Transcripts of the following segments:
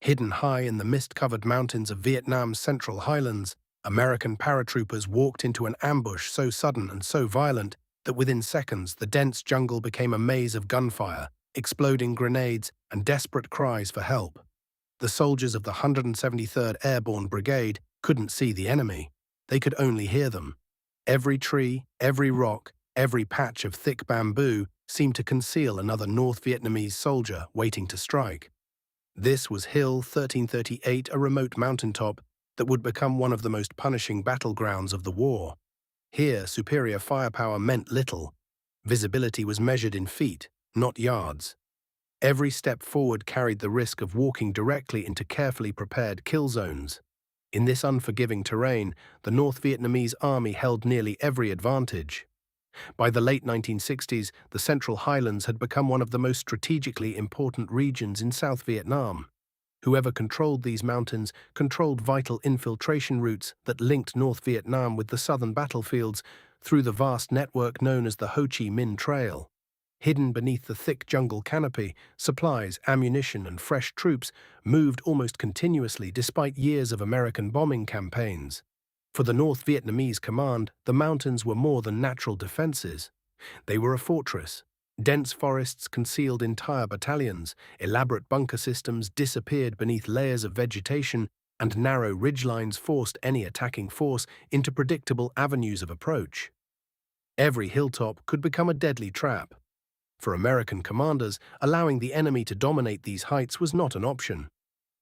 Hidden high in the mist-covered mountains of Vietnam's central highlands, American paratroopers walked into an ambush so sudden and so violent that within seconds the dense jungle became a maze of gunfire, exploding grenades, and desperate cries for help. The soldiers of the 173rd Airborne Brigade couldn't see the enemy. They could only hear them. Every tree, every rock, every patch of thick bamboo seemed to conceal another North Vietnamese soldier waiting to strike. This was Hill 1338, a remote mountaintop that would become one of the most punishing battlegrounds of the war. Here, superior firepower meant little. Visibility was measured in feet, not yards. Every step forward carried the risk of walking directly into carefully prepared kill zones. In this unforgiving terrain, the North Vietnamese Army held nearly every advantage. By the late 1960s, the Central Highlands had become one of the most strategically important regions in South Vietnam. Whoever controlled these mountains controlled vital infiltration routes that linked North Vietnam with the southern battlefields through the vast network known as the Ho Chi Minh Trail. Hidden beneath the thick jungle canopy, supplies, ammunition, and fresh troops moved almost continuously despite years of American bombing campaigns. For the North Vietnamese command, the mountains were more than natural defenses. They were a fortress. Dense forests concealed entire battalions, elaborate bunker systems disappeared beneath layers of vegetation, and narrow ridgelines forced any attacking force into predictable avenues of approach. Every hilltop could become a deadly trap. For American commanders, allowing the enemy to dominate these heights was not an option.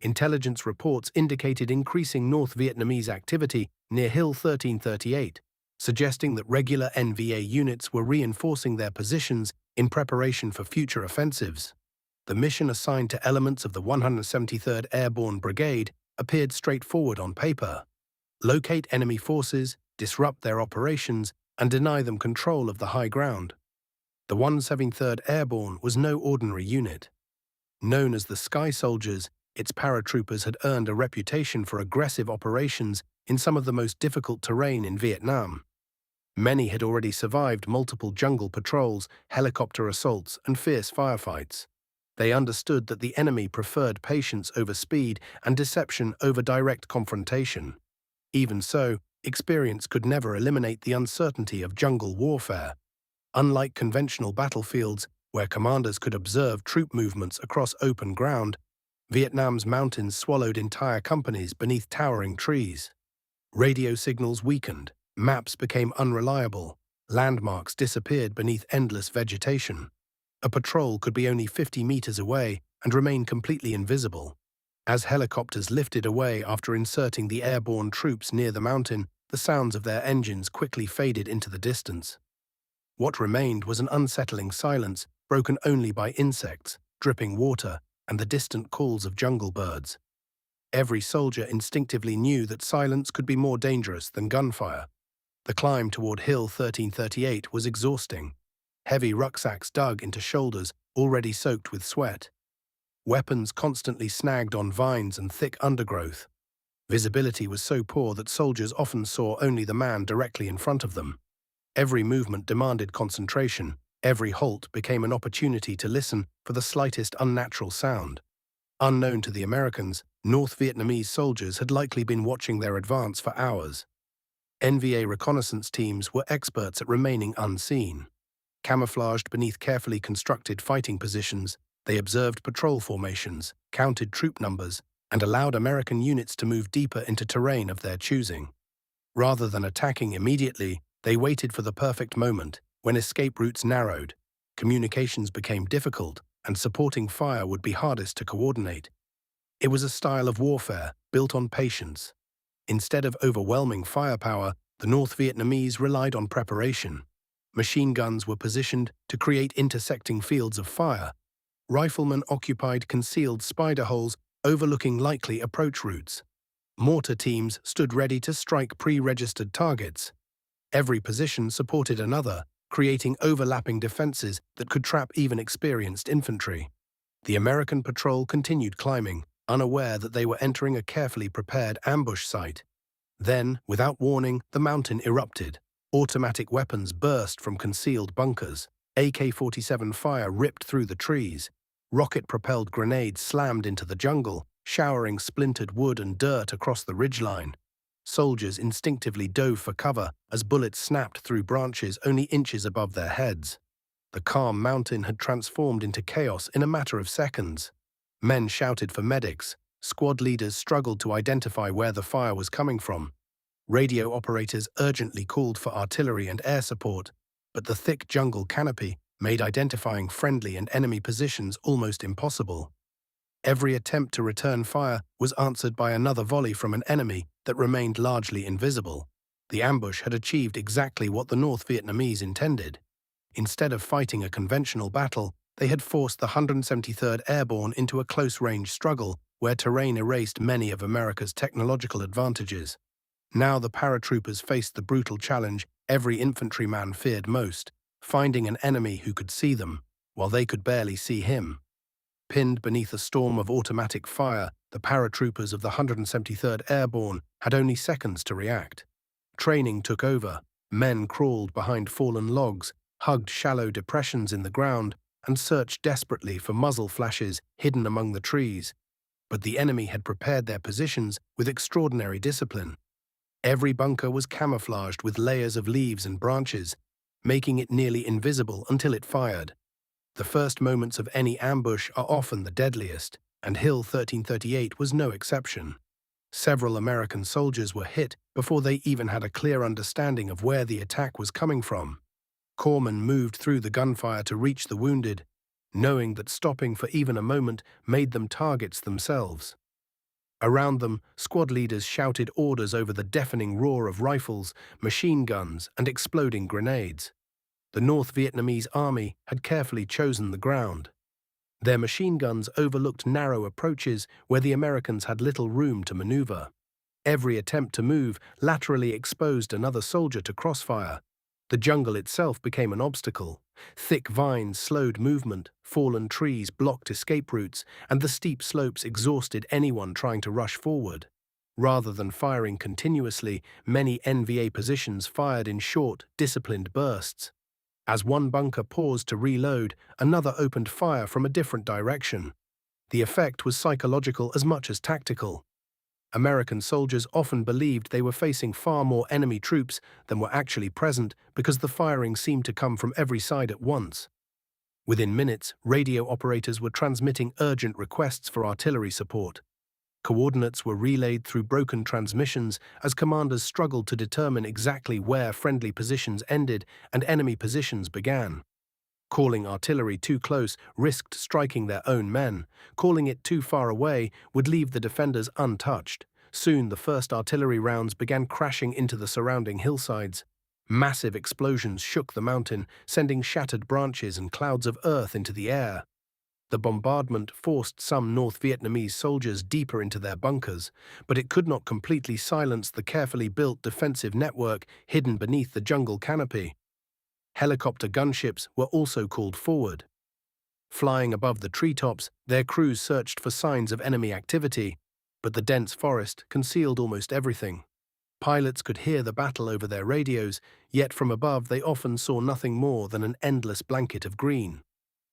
Intelligence reports indicated increasing North Vietnamese activity near Hill 1338, suggesting that regular NVA units were reinforcing their positions in preparation for future offensives. The mission assigned to elements of the 173rd Airborne Brigade appeared straightforward on paper. Locate enemy forces, disrupt their operations, and deny them control of the high ground. The 173rd Airborne was no ordinary unit. Known as the Sky Soldiers, its paratroopers had earned a reputation for aggressive operations in some of the most difficult terrain in Vietnam. Many had already survived multiple jungle patrols, helicopter assaults, and fierce firefights. They understood that the enemy preferred patience over speed and deception over direct confrontation. Even so, experience could never eliminate the uncertainty of jungle warfare. Unlike conventional battlefields, where commanders could observe troop movements across open ground, Vietnam's mountains swallowed entire companies beneath towering trees. Radio signals weakened, maps became unreliable, landmarks disappeared beneath endless vegetation. A patrol could be only 50 meters away and remain completely invisible. As helicopters lifted away after inserting the airborne troops near the mountain, the sounds of their engines quickly faded into the distance. What remained was an unsettling silence, broken only by insects, dripping water, and the distant calls of jungle birds. Every soldier instinctively knew that silence could be more dangerous than gunfire. The climb toward Hill 1338 was exhausting. Heavy rucksacks dug into shoulders already soaked with sweat. Weapons constantly snagged on vines and thick undergrowth. Visibility was so poor that soldiers often saw only the man directly in front of them. Every movement demanded concentration. Every halt became an opportunity to listen for the slightest unnatural sound. Unknown to the Americans, North Vietnamese soldiers had likely been watching their advance for hours. NVA reconnaissance teams were experts at remaining unseen. Camouflaged beneath carefully constructed fighting positions, they observed patrol formations, counted troop numbers, and allowed American units to move deeper into terrain of their choosing. Rather than attacking immediately, they waited for the perfect moment. When escape routes narrowed, communications became difficult, and supporting fire would be hardest to coordinate. It was a style of warfare built on patience. Instead of overwhelming firepower, the North Vietnamese relied on preparation. Machine guns were positioned to create intersecting fields of fire. Riflemen occupied concealed spider holes overlooking likely approach routes. Mortar teams stood ready to strike pre-registered targets. Every position supported another, creating overlapping defenses that could trap even experienced infantry. The American patrol continued climbing, unaware that they were entering a carefully prepared ambush site. Then, without warning, the mountain erupted. Automatic weapons burst from concealed bunkers. AK-47 fire ripped through the trees. Rocket-propelled grenades slammed into the jungle, showering splintered wood and dirt across the ridgeline. Soldiers instinctively dove for cover as bullets snapped through branches only inches above their heads. The calm mountain had transformed into chaos in a matter of seconds. Men shouted for medics. Squad leaders struggled to identify where the fire was coming from. Radio operators urgently called for artillery and air support, but the thick jungle canopy made identifying friendly and enemy positions almost impossible. Every attempt to return fire was answered by another volley from an enemy that remained largely invisible. The ambush had achieved exactly what the North Vietnamese intended. Instead of fighting a conventional battle, they had forced the 173rd Airborne into a close-range struggle where terrain erased many of America's technological advantages. Now the paratroopers faced the brutal challenge every infantryman feared most, finding an enemy who could see them, while they could barely see him. Pinned beneath a storm of automatic fire, the paratroopers of the 173rd Airborne had only seconds to react. Training took over. Men crawled behind fallen logs, hugged shallow depressions in the ground, and searched desperately for muzzle flashes hidden among the trees. But the enemy had prepared their positions with extraordinary discipline. Every bunker was camouflaged with layers of leaves and branches, making it nearly invisible until it fired. The first moments of any ambush are often the deadliest, and Hill 1338 was no exception. Several American soldiers were hit before they even had a clear understanding of where the attack was coming from. Corpsmen moved through the gunfire to reach the wounded, knowing that stopping for even a moment made them targets themselves. Around them, squad leaders shouted orders over the deafening roar of rifles, machine guns, and exploding grenades. The North Vietnamese Army had carefully chosen the ground. Their machine guns overlooked narrow approaches where the Americans had little room to maneuver. Every attempt to move laterally exposed another soldier to crossfire. The jungle itself became an obstacle. Thick vines slowed movement, fallen trees blocked escape routes, and the steep slopes exhausted anyone trying to rush forward. Rather than firing continuously, many NVA positions fired in short, disciplined bursts. As one bunker paused to reload, another opened fire from a different direction. The effect was psychological as much as tactical. American soldiers often believed they were facing far more enemy troops than were actually present because the firing seemed to come from every side at once. Within minutes, radio operators were transmitting urgent requests for artillery support. Coordinates were relayed through broken transmissions as commanders struggled to determine exactly where friendly positions ended and enemy positions began. Calling artillery too close risked striking their own men. Calling it too far away would leave the defenders untouched. Soon the first artillery rounds began crashing into the surrounding hillsides. Massive explosions shook the mountain, sending shattered branches and clouds of earth into the air. The bombardment forced some North Vietnamese soldiers deeper into their bunkers, but it could not completely silence the carefully built defensive network hidden beneath the jungle canopy. Helicopter gunships were also called forward. Flying above the treetops, their crews searched for signs of enemy activity, but the dense forest concealed almost everything. Pilots could hear the battle over their radios, yet from above they often saw nothing more than an endless blanket of green.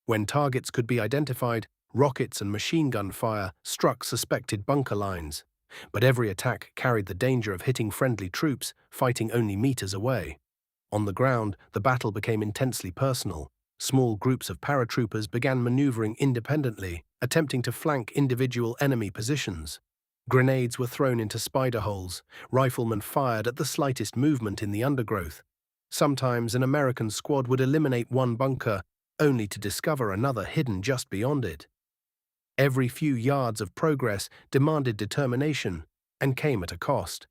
When targets could be identified, rockets and machine gun fire struck suspected bunker lines. But every attack carried the danger of hitting friendly troops, fighting only meters away. On the ground, the battle became intensely personal. Small groups of paratroopers began maneuvering independently, attempting to flank individual enemy positions. Grenades were thrown into spider holes. Riflemen fired at the slightest movement in the undergrowth. Sometimes an American squad would eliminate one bunker, only to discover another hidden just beyond it. Every few yards of progress demanded determination and came at a cost.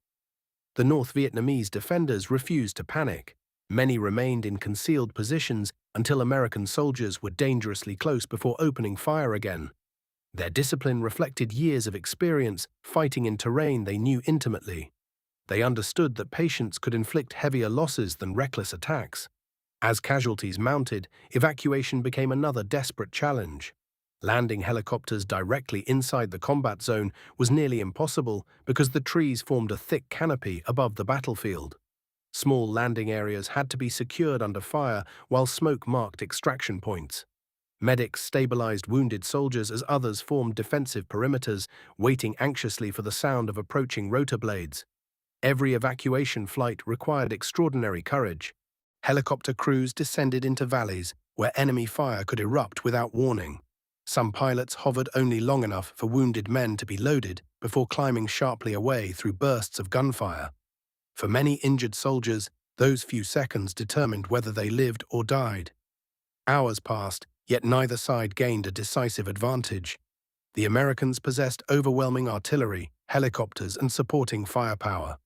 The North Vietnamese defenders refused to panic. Many remained in concealed positions until American soldiers were dangerously close before opening fire again. Their discipline reflected years of experience fighting in terrain they knew intimately. They understood that patience could inflict heavier losses than reckless attacks. As casualties mounted, evacuation became another desperate challenge. Landing helicopters directly inside the combat zone was nearly impossible because the trees formed a thick canopy above the battlefield. Small landing areas had to be secured under fire while smoke marked extraction points. Medics stabilized wounded soldiers as others formed defensive perimeters, waiting anxiously for the sound of approaching rotor blades. Every evacuation flight required extraordinary courage. Helicopter crews descended into valleys where enemy fire could erupt without warning. Some pilots hovered only long enough for wounded men to be loaded before climbing sharply away through bursts of gunfire. For many injured soldiers, those few seconds determined whether they lived or died. Hours passed, yet neither side gained a decisive advantage. The Americans possessed overwhelming artillery, helicopters, and supporting firepower.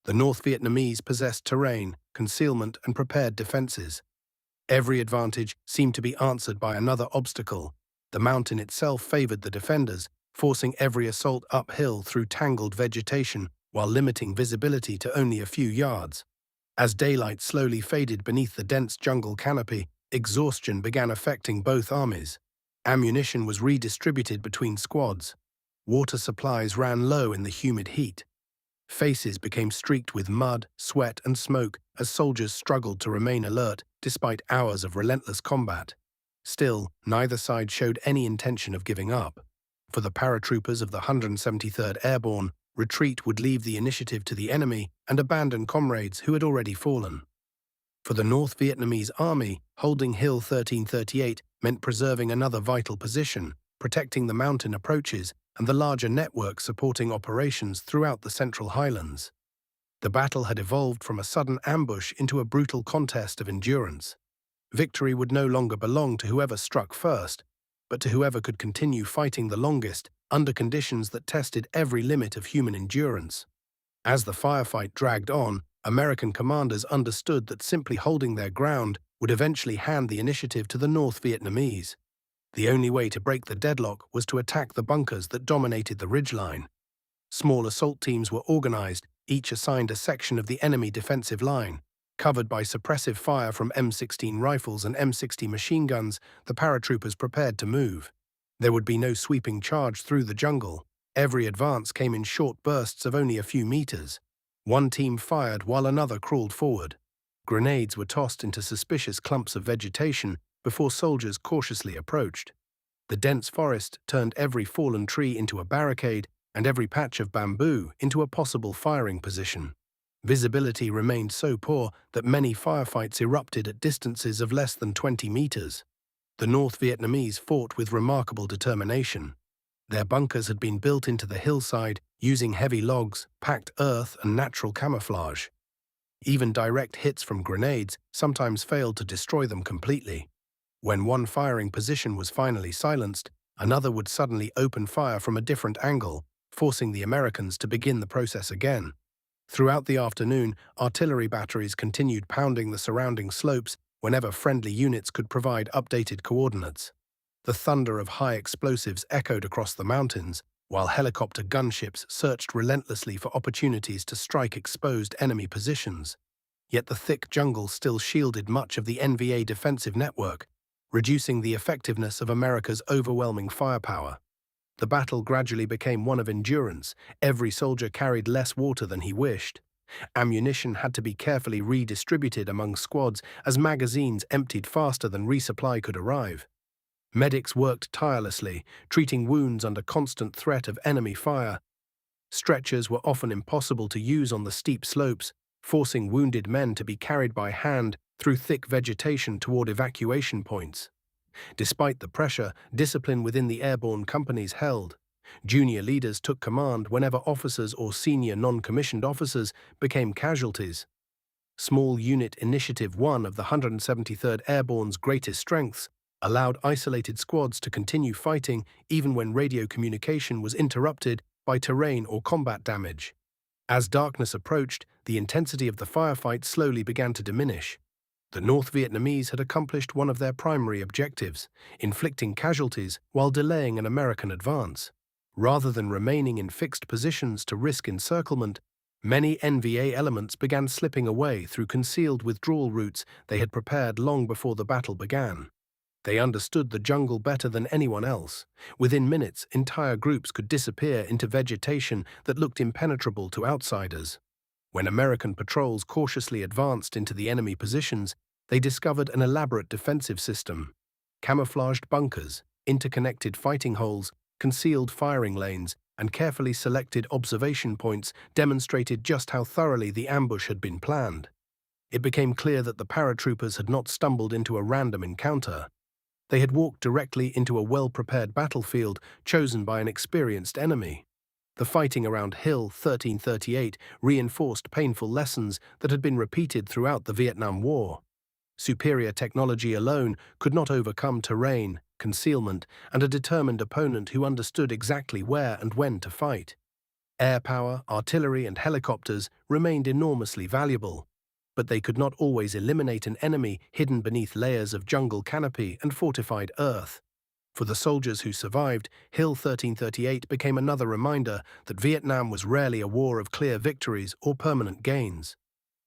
The North Vietnamese possessed terrain, concealment, and prepared defenses. Every advantage seemed to be answered by another obstacle. The mountain itself favored the defenders, forcing every assault uphill through tangled vegetation while limiting visibility to only a few yards. As daylight slowly faded beneath the dense jungle canopy, exhaustion began affecting both armies. Ammunition was redistributed between squads. Water supplies ran low in the humid heat. Faces became streaked with mud, sweat, and smoke as soldiers struggled to remain alert despite hours of relentless combat. Still, neither side showed any intention of giving up. For the paratroopers of the 173rd Airborne, retreat would leave the initiative to the enemy and abandon comrades who had already fallen. For the North Vietnamese Army, holding Hill 1338 meant preserving another vital position, protecting the mountain approaches and the larger network supporting operations throughout the central Highlands. The battle had evolved from a sudden ambush into a brutal contest of endurance. Victory would no longer belong to whoever struck first, but to whoever could continue fighting the longest under conditions that tested every limit of human endurance. As the firefight dragged on, American commanders understood that simply holding their ground would eventually hand the initiative to the North Vietnamese. The only way to break the deadlock was to attack the bunkers that dominated the ridgeline. Small assault teams were organized, each assigned a section of the enemy defensive line. Covered by suppressive fire from M16 rifles and M60 machine guns, the paratroopers prepared to move. There would be no sweeping charge through the jungle. Every advance came in short bursts of only a few meters. One team fired while another crawled forward. Grenades were tossed into suspicious clumps of vegetation before soldiers cautiously approached. The dense forest turned every fallen tree into a barricade and every patch of bamboo into a possible firing position. Visibility remained so poor that many firefights erupted at distances of less than 20 meters. The North Vietnamese fought with remarkable determination. Their bunkers had been built into the hillside using heavy logs, packed earth, and natural camouflage. Even direct hits from grenades sometimes failed to destroy them completely. When one firing position was finally silenced, another would suddenly open fire from a different angle, forcing the Americans to begin the process again. Throughout the afternoon, artillery batteries continued pounding the surrounding slopes whenever friendly units could provide updated coordinates. The thunder of high explosives echoed across the mountains, while helicopter gunships searched relentlessly for opportunities to strike exposed enemy positions. Yet the thick jungle still shielded much of the NVA defensive network, reducing the effectiveness of America's overwhelming firepower. The battle gradually became one of endurance. Every soldier carried less water than he wished. Ammunition had to be carefully redistributed among squads as magazines emptied faster than resupply could arrive. Medics worked tirelessly, treating wounds under constant threat of enemy fire. Stretchers were often impossible to use on the steep slopes, forcing wounded men to be carried by hand through thick vegetation toward evacuation points. Despite the pressure, discipline within the airborne companies held. Junior leaders took command whenever officers or senior non-commissioned officers became casualties. Small Unit Initiative 1 of the 173rd Airborne's greatest strengths allowed isolated squads to continue fighting even when radio communication was interrupted by terrain or combat damage. As darkness approached, the intensity of the firefight slowly began to diminish. The North Vietnamese had accomplished one of their primary objectives, inflicting casualties while delaying an American advance. Rather than remaining in fixed positions to risk encirclement, many NVA elements began slipping away through concealed withdrawal routes they had prepared long before the battle began. They understood the jungle better than anyone else. Within minutes, entire groups could disappear into vegetation that looked impenetrable to outsiders. When American patrols cautiously advanced into the enemy positions, they discovered an elaborate defensive system. camouflaged bunkers, interconnected fighting holes, concealed firing lanes, and carefully selected observation points demonstrated just how thoroughly the ambush had been planned. It became clear that the paratroopers had not stumbled into a random encounter. They had walked directly into a well-prepared battlefield chosen by an experienced enemy. The fighting around Hill 1338 reinforced painful lessons that had been repeated throughout the Vietnam War. Superior technology alone could not overcome terrain, concealment, and a determined opponent who understood exactly where and when to fight. Air power, artillery, and helicopters remained enormously valuable, but they could not always eliminate an enemy hidden beneath layers of jungle canopy and fortified earth. For the soldiers who survived, Hill 1338 became another reminder that Vietnam was rarely a war of clear victories or permanent gains.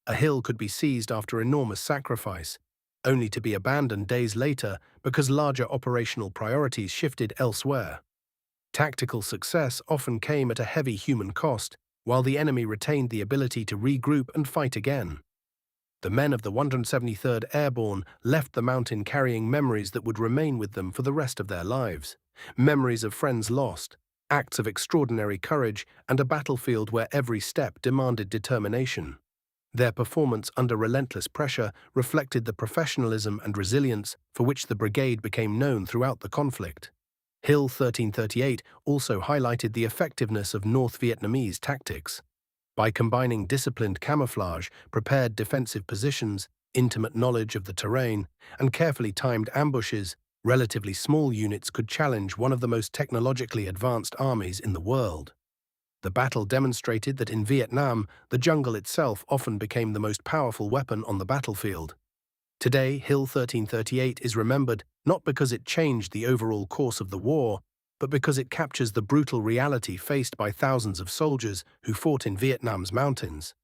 A hill could be seized after enormous sacrifice, only to be abandoned days later because larger operational priorities shifted elsewhere. Tactical success often came at a heavy human cost, while the enemy retained the ability to regroup and fight again. The men of the 173rd Airborne left the mountain carrying memories that would remain with them for the rest of their lives. Memories of friends lost, acts of extraordinary courage, and a battlefield where every step demanded determination. Their performance under relentless pressure reflected the professionalism and resilience for which the brigade became known throughout the conflict. Hill 1338 also highlighted the effectiveness of North Vietnamese tactics. By combining disciplined camouflage, prepared defensive positions, intimate knowledge of the terrain, and carefully timed ambushes, relatively small units could challenge one of the most technologically advanced armies in the world. The battle demonstrated that in Vietnam, the jungle itself often became the most powerful weapon on the battlefield. Today, Hill 1338 is remembered not because it changed the overall course of the war, but because it captures the brutal reality faced by thousands of soldiers who fought in Vietnam's mountains.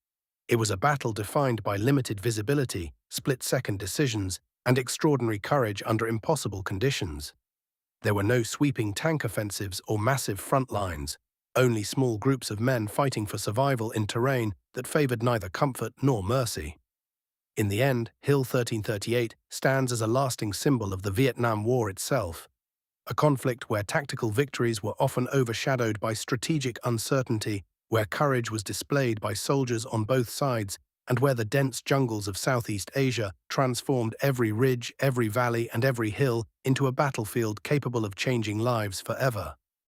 It was a battle defined by limited visibility, split-second decisions, and extraordinary courage under impossible conditions. There were no sweeping tank offensives or massive front lines, only small groups of men fighting for survival in terrain that favored neither comfort nor mercy. In the end, Hill 1338 stands as a lasting symbol of the Vietnam War itself, a conflict where tactical victories were often overshadowed by strategic uncertainty, where courage was displayed by soldiers on both sides, and where the dense jungles of Southeast Asia transformed every ridge, every valley, and every hill into a battlefield capable of changing lives forever.